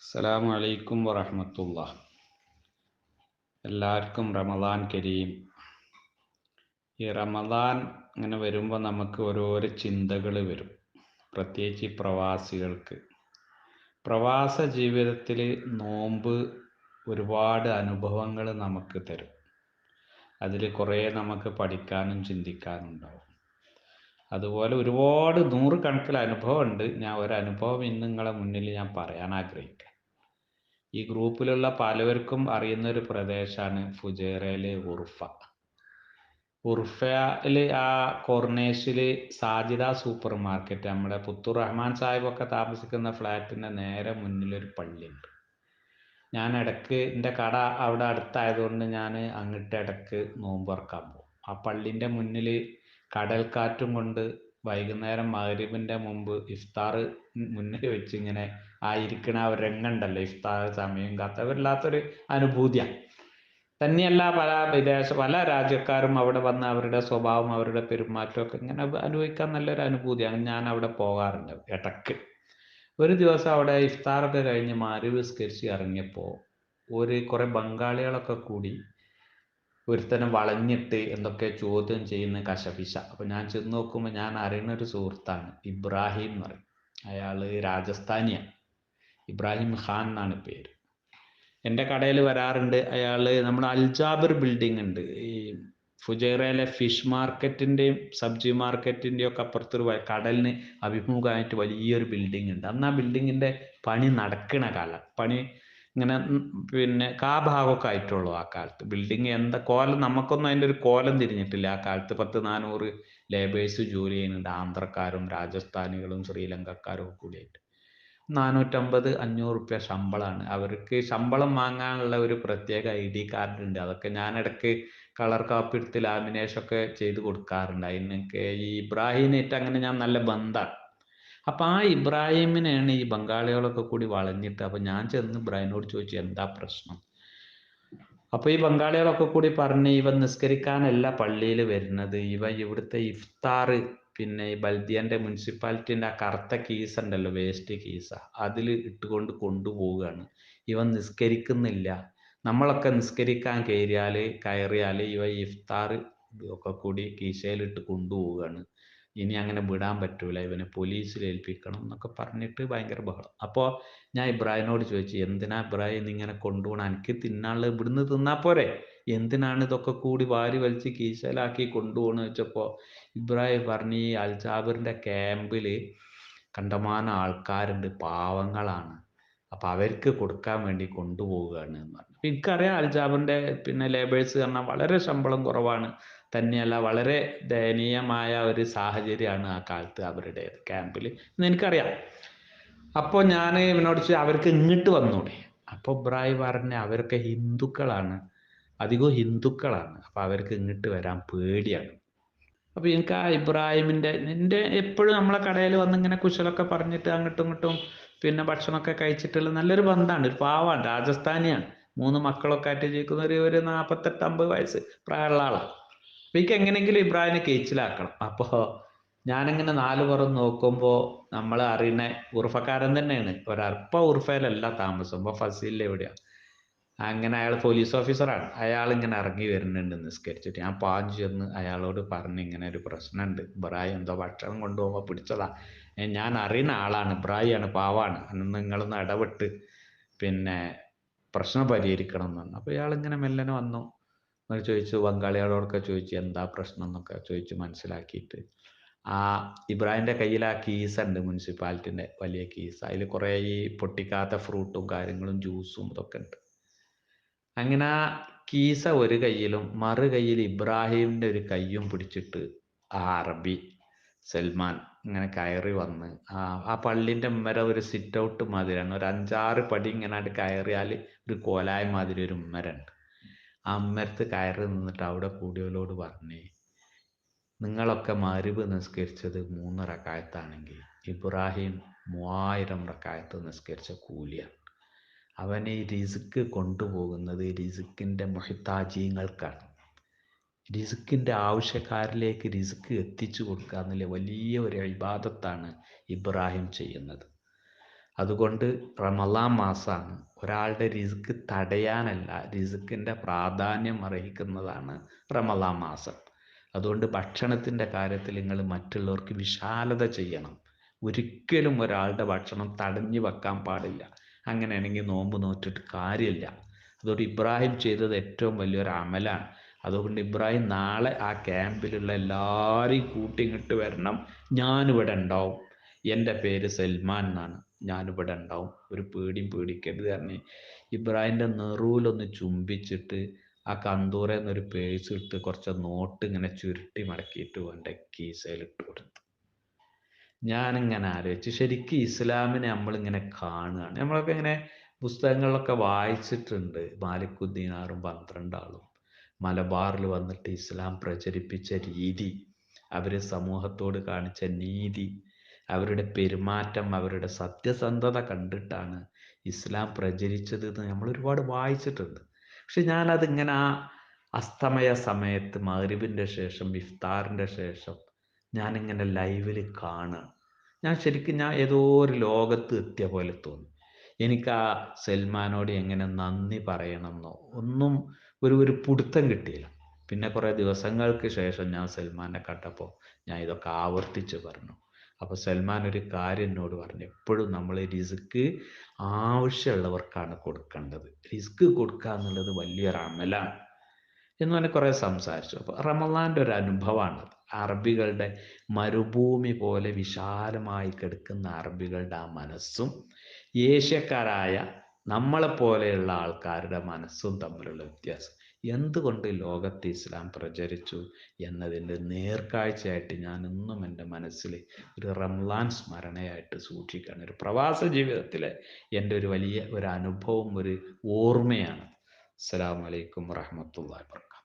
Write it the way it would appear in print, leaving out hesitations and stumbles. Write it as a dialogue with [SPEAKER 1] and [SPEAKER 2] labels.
[SPEAKER 1] അസ്സലാമു അലൈക്കും വറഹ്മത്തുള്ളാഹ്. എല്ലാവർക്കും റമദാൻ കരീം. ഈ റമദാൻ ഇങ്ങനെ വരുമ്പോൾ നമുക്ക് ഓരോരോ ചിന്തകൾ വരും. പ്രത്യേകിച്ച് ഈ പ്രവാസികൾക്ക്. പ്രവാസ ജീവിതത്തിൽ നോമ്പ് ഒരുപാട് അനുഭവങ്ങൾ നമുക്ക് തരും. അതിൽ കുറേ നമുക്ക് പഠിക്കാനും ചിന്തിക്കാനും ഉണ്ടാവും. അതുപോലെ ഒരുപാട് നൂറുകണക്കിന് അനുഭവമുണ്ട്. ഞാൻ ഒരനുഭവം ഇന്ന് നിങ്ങളെ മുന്നിൽ ഞാൻ പറയാൻ ആഗ്രഹിക്കുക. ഈ ഗ്രൂപ്പിലുള്ള പലവർക്കും അറിയുന്ന ഒരു പ്രദേശമാണ് ഫുജൈറയിലെ ഉറുഫ. ഉറുഫയിൽ ആ കോർണേഴ്സിൽ സാജിദ സൂപ്പർ മാർക്കറ്റ്, നമ്മുടെ പുത്തൂർ റഹ്മാൻ സാഹിബൊക്കെ താമസിക്കുന്ന ഫ്ലാറ്റിൻ്റെ നേരെ മുന്നിലൊരു പള്ളിയുണ്ട്. ഞാൻ ഇടയ്ക്ക് എൻ്റെ കട അവിടെ അടുത്തായതുകൊണ്ട് ഞാൻ അങ്ങോട്ട് ഇടയ്ക്ക് നോമ്പ് തുറക്കാൻ പോകും. ആ പള്ളിൻ്റെ മുന്നിൽ കടൽക്കാറ്റും കൊണ്ട് വൈകുന്നേരം മഗ്‌രിബിൻ്റെ മുമ്പ് ഇഫ്താർ മുന്നിൽ വെച്ച് ഇങ്ങനെ ആയിരിക്കണ ആ ഒരു രംഗമുണ്ടല്ലോ, ഇഫ്താർ സമയം കാത്ത വല്ലാത്തൊരു അനുഭൂതിയാണ്. തന്നെയല്ല പല രാജ്യക്കാരും അവിടെ വന്ന് അവരുടെ സ്വഭാവം അവരുടെ പെരുമാറ്റമൊക്കെ ഇങ്ങനെ അനുഭവിക്കാൻ നല്ലൊരു അനുഭൂതിയാണ്. ഞാൻ അവിടെ പോകാറുണ്ട് ഇടയ്ക്ക്. ഒരു ദിവസം അവിടെ ഇഫ്താറൊക്കെ കഴിഞ്ഞ് മഗ്‌രിബ് നിസ്കരിച്ച് ഇറങ്ങിയപ്പോൾ കുറേ ബംഗാളികളൊക്കെ കൂടി ഒരുത്തനെ വളഞ്ഞിട്ട് എന്തൊക്കെ ചോദ്യം ചെയ്യുന്ന കശപിശ. അപ്പോൾ ഞാൻ ചെന്ന് നോക്കുമ്പോൾ ഞാൻ അറിയുന്ന ഒരു സുഹൃത്താണ്, ഇബ്രാഹിം എന്ന് പറയും. അയാൾ രാജസ്ഥാനിയാണ്. ഇബ്രാഹിം ഖാൻ എന്നാണ് പേര്. എൻ്റെ കടയിൽ വരാറുണ്ട് അയാൾ. നമ്മുടെ അൽജാബിർ ബിൽഡിംഗ് ഉണ്ട്, ഈ ഫുജൈറയിലെ ഫിഷ് മാർക്കറ്റിൻ്റെയും സബ്ജി മാർക്കറ്റിൻ്റെയും ഒക്കെ അപ്പുറത്തൊരു കടലിന് അഭിമുഖമായിട്ട് വലിയൊരു ബിൽഡിംഗ് ഉണ്ട്. അന്ന് ആ ബിൽഡിങ്ങിൻ്റെ പണി നടക്കണ കാലം. പണി ഇങ്ങനെ പിന്നെ ഭാഗമൊക്കെ ആയിട്ടുള്ളൂ ആ കാലത്ത്. ബിൽഡിങ് എന്താ കോലം, നമുക്കൊന്നും അതിൻ്റെ ഒരു കോലം തിരിഞ്ഞിട്ടില്ല ആ കാലത്ത്. 400 ലേബേഴ്സ് ജോലി ചെയ്യുന്നുണ്ട്, ആന്ധ്രക്കാരും രാജസ്ഥാനികളും ശ്രീലങ്കക്കാരും ഒക്കെ കൂടിയായിട്ട്. 450-500 റുപ്യ ശമ്പളമാണ് അവർക്ക്. ശമ്പളം വാങ്ങാനുള്ള ഒരു പ്രത്യേക ID കാർഡ് ഉണ്ട്. അതൊക്കെ ഞാൻ ഇടയ്ക്ക് കളർ കാപ്പി എടുത്ത് ലാമിനേഷനൊക്കെ ചെയ്ത് കൊടുക്കാറുണ്ട്. അതിനൊക്കെ ഈ ഇബ്രാഹിമായിട്ട് അങ്ങനെ ഞാൻ നല്ല ബന്ധമാണ്. അപ്പം ആ ഇബ്രാഹിമിനെയാണ് ഈ ബംഗാളികളൊക്കെ കൂടി വളഞ്ഞിട്ട്. അപ്പം ഞാൻ ചെന്ന് ഇബ്രാഹിമിനോട് ചോദിച്ചു എന്താ പ്രശ്നം. അപ്പോൾ ഈ ബംഗാളികളൊക്കെ കൂടി പറഞ്ഞ് ഇവൻ നിസ്കരിക്കാനല്ല പള്ളിയിൽ വരുന്നത്, ഇവിടുത്തെ ഇഫ്താർ പിന്നെ ഈ ബൽദിയൻ്റെ മുനിസിപ്പാലിറ്റീൻ്റെ ആ കറുത്ത കീസ് ഉണ്ടല്ലോ, വേസ്റ്റ് കീസ, അതിൽ ഇട്ടുകൊണ്ട് കൊണ്ടുപോവുകയാണ്. ഇവൻ നിസ്കരിക്കുന്നില്ല. നമ്മളൊക്കെ നിസ്കരിക്കാൻ കയറിയാൽ ഇവ ഇഫ്താർ ഒക്കെ കൂടി കീശയിലിട്ട് കൊണ്ടുപോവുകയാണ്. ഇനി അങ്ങനെ വിടാൻ പറ്റൂല, ഇവനെ പോലീസിൽ ഏൽപ്പിക്കണം എന്നൊക്കെ പറഞ്ഞിട്ട് ഭയങ്കര ബഹളം. അപ്പോൾ ഞാൻ ഇബ്രാഹിമിനോട് ചോദിച്ചു, എന്തിനാ ഇബ്രാഹിം ഇങ്ങനെ കൊണ്ടുപോകണം, എനിക്ക് തിന്നാനുള്ളത് ഇവിടുന്ന് തിന്നാൽ പോരെ, എന്തിനാണ് ഇതൊക്കെ കൂടി വാരി വലിച്ച് കീശയിലാക്കി കൊണ്ടുപോകണമെന്ന് ചോദിച്ചപ്പോൾ ഇബ്രാഹിം പറഞ്ഞ് ഈ അൽജാബിറിൻ്റെ ക്യാമ്പിൽ കണ്ടമാനം ആൾക്കാരുണ്ട്, പാവങ്ങളാണ്, അപ്പം അവർക്ക് കൊടുക്കാൻ വേണ്ടി കൊണ്ടുപോവുകയാണ് എന്ന് പറഞ്ഞു. എനിക്കറിയാം അൽജാബിറിൻ്റെ പിന്നെ ലേബേഴ്സ് പറഞ്ഞാൽ വളരെ ശമ്പളം കുറവാണ്. തന്നെയല്ല വളരെ ദയനീയമായ ഒരു സാഹചര്യമാണ് ആ കാലത്ത് അവരുടെ ക്യാമ്പിൽ എന്ന് എനിക്കറിയാം. അപ്പോൾ ഞാൻ ഇവനോട് ചോദിച്ചു അവർക്ക് ഇങ്ങോട്ട് വന്നൂടെ. അപ്പോൾ ഇബ്രാഹിം പറഞ്ഞ് അവരൊക്കെ ഹിന്ദുക്കളാണ്, അധികവും ഹിന്ദുക്കളാണ്, അപ്പോൾ അവർക്ക് ഇങ്ങോട്ട് വരാൻ പേടിയാണ്. അപ്പോൾ എനിക്ക് ആ ഇബ്രാഹിമിൻ്റെ എൻ്റെ എപ്പോഴും നമ്മളെ കടയിൽ വന്ന് ഇങ്ങനെ കുശലൊക്കെ പറഞ്ഞിട്ട് അങ്ങോട്ടും ഇങ്ങോട്ടും പിന്നെ ഭക്ഷണമൊക്കെ കഴിച്ചിട്ടുള്ള നല്ലൊരു ബന്ധമാണ്. ഒരു പാവമാണ്, രാജസ്ഥാനിയാണ്, 3 മക്കളൊക്കെ ആയിട്ട് ജീവിക്കുന്ന ഒരു 48-50 വയസ്സ് പ്രായമുള്ള ആളാണ്. അപ്പം എനിക്ക് എങ്ങനെയെങ്കിലും ഇബ്രാഹിമിനെ കേച്ചിലാക്കണം. അപ്പോൾ ഞാനിങ്ങനെ 4 പുറം നോക്കുമ്പോൾ നമ്മൾ അറിയുന്ന ഉറുഫക്കാരൻ തന്നെയാണ്. ഒരല്പ ഉറുഫയിലല്ല താമസം, ഇപ്പോൾ ഫസീലിൽ എവിടെയാണ്. അങ്ങനെ അയാൾ പോലീസ് ഓഫീസറാണ്. അയാൾ ഇങ്ങനെ ഇറങ്ങി വരുന്നുണ്ട് നിസ്കരിച്ചിട്ട്. ഞാൻ പാഞ്ഞു ചെന്ന് അയാളോട് പറഞ്ഞ് ഇങ്ങനെ ഒരു പ്രശ്നമുണ്ട്, ഇബ്രാഹിം എന്തോ ഭക്ഷണം കൊണ്ടുപോകുമ്പോൾ പിടിച്ചതാ, ഞാൻ അറിയുന്ന ആളാണ്, ഇബ്രാഹിമാണ്, പാവാണ്, അന്ന് നിങ്ങളൊന്ന് ഇടപെട്ട് പിന്നെ പ്രശ്നം പരിഹരിക്കണം എന്ന് പറഞ്ഞു. അപ്പോൾ ഇയാൾ ഇങ്ങനെ മെല്ലനെ വന്നു, എന്നിട്ട് ചോദിച്ചു, ബംഗാളികളോടൊക്കെ ചോദിച്ചു എന്താ പ്രശ്നം എന്നൊക്കെ ചോദിച്ച് മനസ്സിലാക്കിയിട്ട് ആ ഇബ്രാഹിമിൻ്റെ കയ്യിൽ ആ കീസ് ഉണ്ട്, മുനിസിപ്പാലിറ്റിൻ്റെ വലിയ കീസ്. അതിൽ കുറേ ഈ പൊട്ടിക്കാത്ത ഫ്രൂട്ടും കാര്യങ്ങളും ജ്യൂസും ഇതൊക്കെ ഉണ്ട്. അങ്ങനെ ആ കീസ ഒരു കയ്യിലും മറു കയ്യിൽ ഇബ്രാഹിമിൻ്റെ ഒരു കയ്യും പിടിച്ചിട്ട് ആ അറബി സൽമാൻ ഇങ്ങനെ കയറി വന്ന് ആ പള്ളിൻ്റെ ഉമ്മര ഒരു സിറ്റ് ഔട്ട് മാതിരിയാണ്, ഒരു 5-6 പടി ഇങ്ങനെ കയറിയാൽ ഒരു കോലായ മാതിരി ഒരു ഉമ്മരുണ്ട്. ആ ഉമ്മരത്ത് കയറി നിന്നിട്ട് അവിടെ കൂടിയവരോട് പറഞ്ഞേ, നിങ്ങളൊക്കെ മഗ്‌രിബ് നിസ്കരിച്ചത് 3 റക്അത്താണെങ്കിൽ ഇബ്രാഹിം 3000 റക്അത്ത് നിസ്കരിച്ച കൂലിയാണ്. അവൻ ഈ റിസ്ക് കൊണ്ടുപോകുന്നത് റിസ്ക്കിൻ്റെ മുഹ്താജീങ്ങൾക്കാണ്. റിസ്ക്കിൻ്റെ ആവശ്യക്കാരിലേക്ക് റിസ്ക് എത്തിച്ചു കൊടുക്കുക എന്നുള്ള വലിയ ഒരു ഇബാദത്താണ് ഇബ്രാഹിം ചെയ്യുന്നത്. അതുകൊണ്ട് റമളാൻ മാസമാണ് ഒരാളുടെ റിസ്ക് തടയാനല്ല, റിസ്കിൻ്റെ പ്രാധാന്യം അർഹിക്കുന്നതാണ് റമളാൻ മാസം. അതുകൊണ്ട് ഭക്ഷണത്തിൻ്റെ കാര്യത്തിൽ നിങ്ങൾ മറ്റുള്ളവർക്ക് വിശാലത ചെയ്യണം. ഒരിക്കലും ഒരാളുടെ ഭക്ഷണം തടഞ്ഞു വെക്കാൻ പാടില്ല. അങ്ങനെയാണെങ്കിൽ നോമ്പ് നോറ്റിട്ട് കാര്യമില്ല. അതുകൊണ്ട് ഇബ്രാഹിം ചെയ്തത് ഏറ്റവും വലിയൊരു അമലാണ്. അതുകൊണ്ട് ഇബ്രാഹിം നാളെ ആ ക്യാമ്പിലുള്ള എല്ലാവരെയും കൂട്ടി ഇങ്ങോട്ട് വരണം, ഞാനിവിടെ ഉണ്ടാവും, എൻ്റെ പേര് സൽമാൻ എന്നാണ്, ഞാനിവിടെ ഉണ്ടാവും, ഒരു പേടിയും പേടിക്കരുത് പറഞ്ഞ് ഇബ്രാഹിമിൻ്റെ നെറുവിലൊന്ന് ചുംബിച്ചിട്ട് ആ കന്തൂറേന്നൊരു പേഴ്സ് ഇട്ട് കുറച്ച് നോട്ട് ഇങ്ങനെ ചുരുട്ടി മടക്കിയിട്ട് എൻ്റെ കീസയിലിട്ട് കൊടുത്തു. ഞാനിങ്ങനെ ആലോചിച്ച്, ശരിക്കും ഇസ്ലാമിനെ നമ്മളിങ്ങനെ കാണുകയാണ്. നമ്മളൊക്കെ ഇങ്ങനെ പുസ്തകങ്ങളിലൊക്കെ വായിച്ചിട്ടുണ്ട്, മാലിക്കുദ്ദീനാറും 12 ആളും മലബാറിൽ വന്നിട്ട് ഇസ്ലാം പ്രചരിപ്പിച്ച രീതി, അവർ സമൂഹത്തോട് കാണിച്ച നീതി, അവരുടെ പെരുമാറ്റം, അവരുടെ സത്യസന്ധത കണ്ടിട്ടാണ് ഇസ്ലാം പ്രചരിച്ചത് എന്ന് നമ്മൾ ഒരുപാട് വായിച്ചിട്ടുണ്ട്. പക്ഷെ ഞാനതിങ്ങനെ ആ അസ്തമയ സമയത്ത് മഗ്‌രിബിൻ്റെ ശേഷം ഇഫ്താറിൻ്റെ ശേഷം ഞാനിങ്ങനെ ലൈവിൽ കാണുകയാണ്. ഞാൻ ഏതോ ഒരു ലോകത്ത് എത്തിയ പോലെ തോന്നി. എനിക്ക് ആ സൽമാനോട് എങ്ങനെ നന്ദി പറയണമെന്നോ ഒന്നും ഒരു പിടുത്തം കിട്ടിയില്ല. പിന്നെ കുറേ ദിവസങ്ങൾക്ക് ശേഷം ഞാൻ സൽമാനെ കണ്ടപ്പോൾ ഞാൻ ഇതൊക്കെ ആവർത്തിച്ച് പറഞ്ഞു. അപ്പോൾ സൽമാൻ ഒരു കാര്യം എന്നോട് പറഞ്ഞു, എപ്പോഴും നമ്മൾ റിസ്ക് ആവശ്യമുള്ളവർക്കാണ് കൊടുക്കേണ്ടത്, റിസ്ക് കൊടുക്കുക എന്നുള്ളത് വലിയൊരു അമലാണ് എന്ന് പറഞ്ഞ് കുറേ സംസാരിച്ചു. അപ്പോൾ റമളാൻ്റെ ഒരു അനുഭവമാണത്. അറബികളുടെ മരുഭൂമി പോലെ വിശാലമായി കിടക്കുന്ന അറബികളുടെ ആ മനസ്സും ഏഷ്യക്കാരായ നമ്മളെപ്പോലെയുള്ള ആൾക്കാരുടെ മനസ്സും തമ്മിലുള്ള വ്യത്യാസം, എന്തുകൊണ്ട് ലോകത്ത് ഇസ്ലാം പ്രചരിച്ചു എന്നതിൻ്റെ നേർക്കാഴ്ചയായിട്ട് ഞാൻ ഇന്നും എൻ്റെ മനസ്സിൽ ഒരു റംളാൻ സ്മരണയായിട്ട് സൂക്ഷിക്കുകയാണ്. ഒരു പ്രവാസ ജീവിതത്തിലെ എൻ്റെ ഒരു വലിയ ഒരു അനുഭവം, ഒരു ഓർമ്മയാണ്. അസ്സലാമു അലൈക്കും വറഹ്മത്തുള്ളാഹി വബറകാതുഹു.